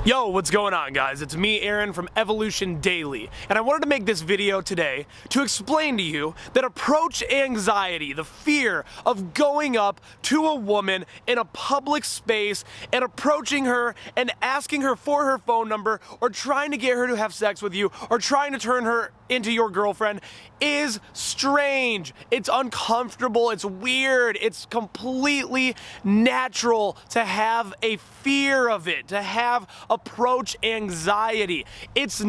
Yo, what's going on, guys? It's me, Aaron, from Evolution Daily, and I wanted to make this video today to explain to you that approach anxiety, the fear of going up to a woman in a public space and approaching her and asking her for her phone number or trying to get her to have sex with you or trying to turn her into your girlfriend is strange. It's uncomfortable. It's weird. It's completely natural to have a fear of it, to have approach anxiety. There's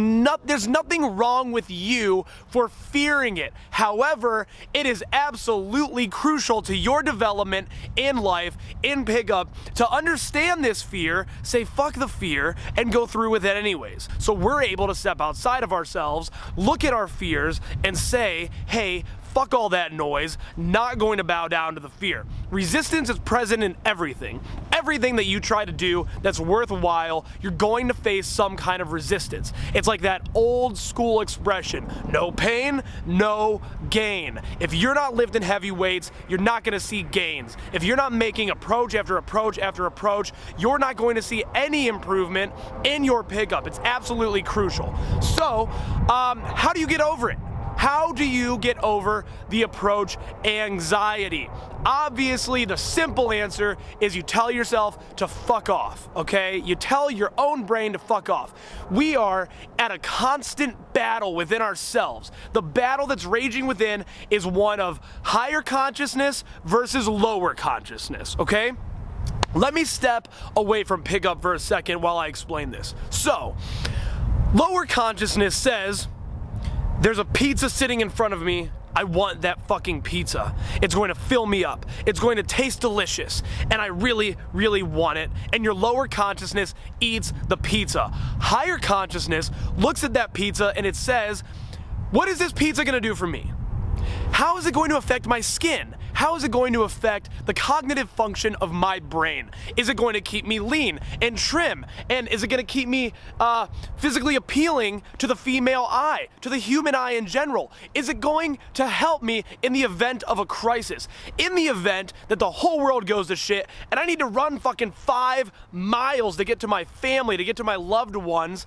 nothing wrong with you for fearing it. However, it is absolutely crucial to your development in life, in pickup, to understand this fear, say fuck the fear, and go through with it anyways. So we're able to step outside of ourselves, look at our fears, and say, hey, fuck all that noise, not going to bow down to the fear. Resistance is present in everything. Everything that you try to do that's worthwhile, you're going to face some kind of resistance. It's like that old school expression, no pain, no gain. If you're not lifting heavy weights, you're not gonna see gains. If you're not making approach after approach after approach, you're not going to see any improvement in your pickup. It's absolutely crucial. So, how do you get over it? How do you get over the approach anxiety? Obviously, the simple answer is you tell yourself to fuck off, okay? You tell your own brain to fuck off. We are at a constant battle within ourselves. The battle that's raging within is one of higher consciousness versus lower consciousness, okay? Let me step away from pickup for a second while I explain this. So, lower consciousness says, there's a pizza sitting in front of me. I want that fucking pizza. It's going to fill me up. It's going to taste delicious. And I really, really want it. And your lower consciousness eats the pizza. Higher consciousness looks at that pizza and it says, what is this pizza going to do for me? How is it going to affect my skin? How is it going to affect the cognitive function of my brain? Is it going to keep me lean and trim? And is it going to keep me physically appealing to the female eye, to the human eye in general? Is it going to help me in the event of a crisis? In the event that the whole world goes to shit and I need to run fucking 5 miles to get to my family, to get to my loved ones,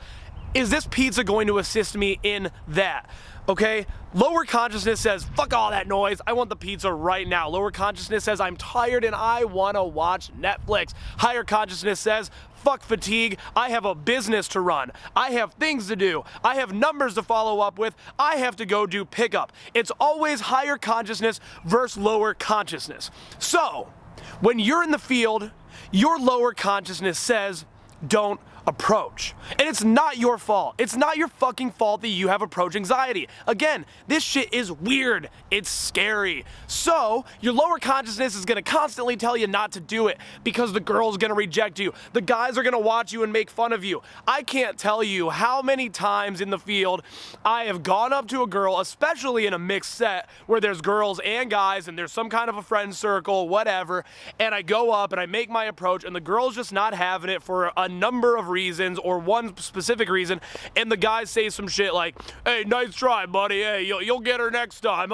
is this pizza going to assist me in that? Okay? Lower consciousness says, fuck all that noise, I want the pizza right now. Lower consciousness says, I'm tired and I wanna watch Netflix. Higher consciousness says, fuck fatigue, I have a business to run. I have things to do. I have numbers to follow up with. I have to go do pickup. It's always higher consciousness versus lower consciousness. So, when you're in the field, your lower consciousness says, don't approach. And it's not your fault. It's not your fucking fault that you have approach anxiety. Again, this shit is weird. It's scary. So, your lower consciousness is gonna constantly tell you not to do it because the girl's gonna reject you. The guys are gonna watch you and make fun of you. I can't tell you how many times in the field I have gone up to a girl, especially in a mixed set where there's girls and guys and there's some kind of a friend circle, whatever, and I go up and I make my approach and the girl's just not having it for a number of reasons or one specific reason, and the guys say some shit like, hey, nice try, buddy, hey, you'll get her next time,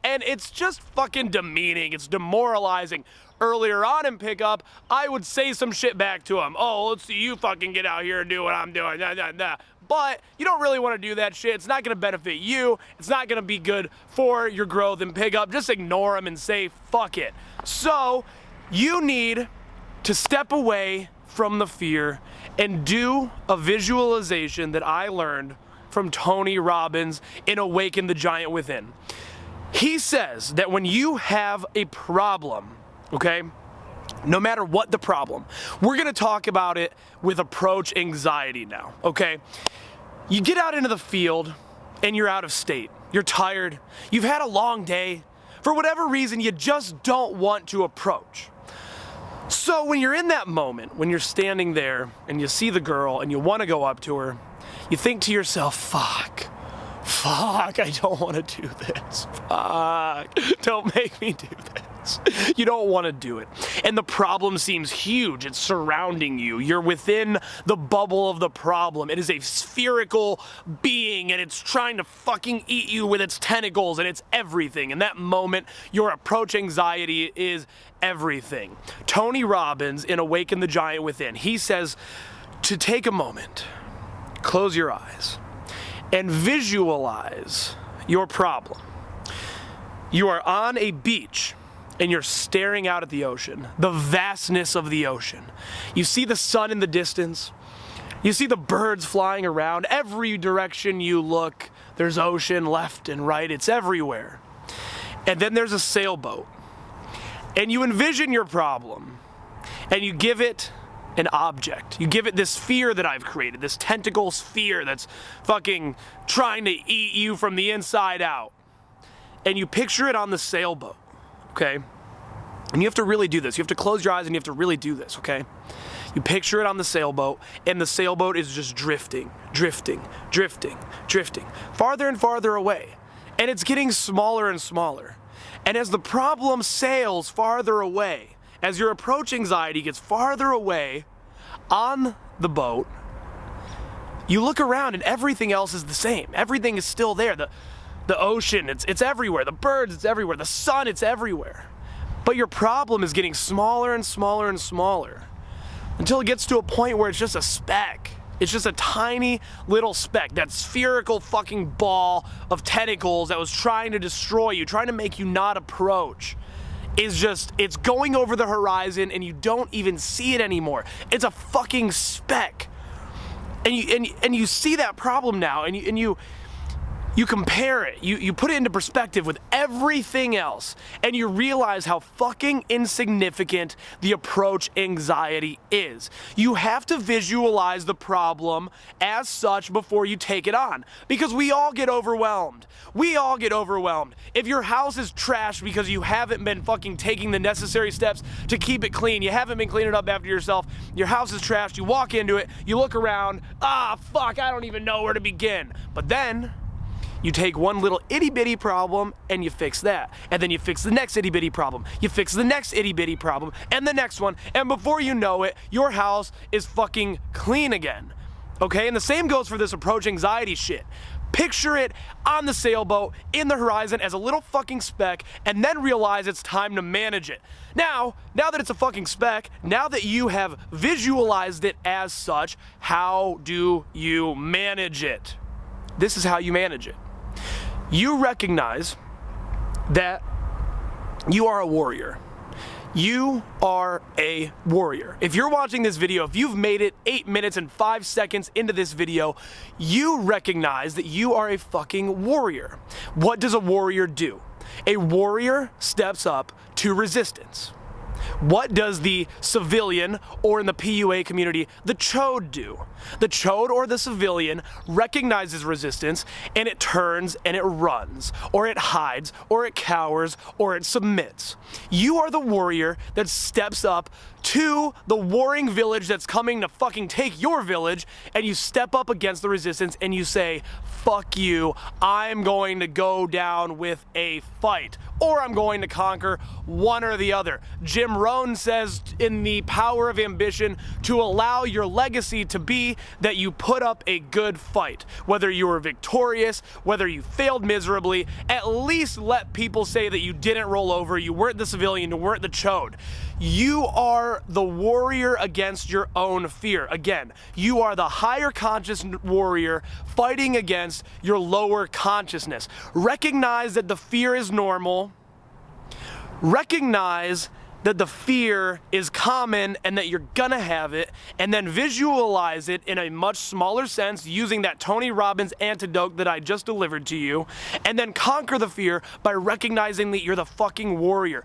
and it's just fucking demeaning, it's demoralizing. Earlier on in pickup, I would say some shit back to him. Oh, let's see you fucking get out here and do what I'm doing, But you don't really want to do that shit. It's not going to benefit you. It's not going to be good for your growth in pickup. Just ignore him and say, fuck it. So, you need to step away from the fear and do a visualization that I learned from Tony Robbins in Awaken the Giant Within. He says that when you have a problem, okay, no matter what the problem, we're gonna talk about it with approach anxiety now, okay? You get out into the field and you're out of state. You're tired. You've had a long day. For whatever reason, you just don't want to approach. So when you're in that moment, when you're standing there and you see the girl and you want to go up to her, you think to yourself, fuck, I don't want to do this. Fuck, don't make me do this. You don't want to do it. And the problem seems huge. It's surrounding you. You're within the bubble of the problem. It is a spherical being and it's trying to fucking eat you with its tentacles and it's everything. In that moment, your approach anxiety is everything. Tony Robbins in Awaken the Giant Within, he says, to take a moment, close your eyes, and visualize your problem. You are on a beach and you're staring out at the ocean, the vastness of the ocean. You see the sun in the distance. You see the birds flying around. Every direction you look, there's ocean left and right. It's everywhere. And then there's a sailboat. And you envision your problem. And you give it an object. You give it this sphere that I've created, this tentacle sphere that's fucking trying to eat you from the inside out. And you picture it on the sailboat, okay? And you have to really do this. You have to close your eyes and you have to really do this, okay? You picture it on the sailboat, and the sailboat is just drifting, drifting, drifting, drifting, farther and farther away. And it's getting smaller and smaller. And as the problem sails farther away, as your approach anxiety gets farther away on the boat, you look around and everything else is the same. Everything is still there. The ocean, it's everywhere. The birds, it's everywhere. The sun, it's everywhere. But your problem is getting smaller and smaller and smaller until it gets to a point where it's just a speck. It's just a tiny little speck, that spherical fucking ball of tentacles that was trying to destroy you, trying to make you not approach. It's going over the horizon and you don't even see it anymore. It's a fucking speck. And you see that problem now, and you compare it, you put it into perspective with everything else, and you realize how fucking insignificant the approach anxiety is. You have to visualize the problem as such before you take it on, because we all get overwhelmed. We all get overwhelmed. If your house is trashed because you haven't been fucking taking the necessary steps to keep it clean, you haven't been cleaning up after yourself, your house is trashed, you walk into it, you look around, fuck, I don't even know where to begin. But then you take one little itty-bitty problem and you fix that. And then you fix the next itty-bitty problem. You fix the next itty-bitty problem and the next one. And before you know it, your house is fucking clean again. Okay? And the same goes for this approach anxiety shit. Picture it on the sailboat, in the horizon, as a little fucking speck, and then realize it's time to manage it. Now that it's a fucking speck, now that you have visualized it as such, how do you manage it? This is how you manage it. You recognize that you are a warrior. You are a warrior. If you're watching this video, if you've made it 8 minutes and 5 seconds into this video, you recognize that you are a fucking warrior. What does a warrior do? A warrior steps up to resistance. What does the civilian, or in the PUA community, the chode do? The chode, or the civilian, recognizes resistance and it turns and it runs, or it hides, or it cowers, or it submits. You are the warrior that steps up to the warring village that's coming to fucking take your village, and you step up against the resistance and you say, fuck you, I'm going to go down with a fight, or I'm going to conquer one or the other. Jim Rohn says in The Power of Ambition to allow your legacy to be that you put up a good fight. Whether you were victorious, whether you failed miserably, at least let people say that you didn't roll over, you weren't the civilian, you weren't the chode. You are the warrior against your own fear. Again, you are the higher conscious warrior fighting against your lower consciousness. Recognize that the fear is normal. Recognize that the fear is common and that you're gonna have it, and then visualize it in a much smaller sense using that Tony Robbins antidote that I just delivered to you, and then conquer the fear by recognizing that you're the fucking warrior.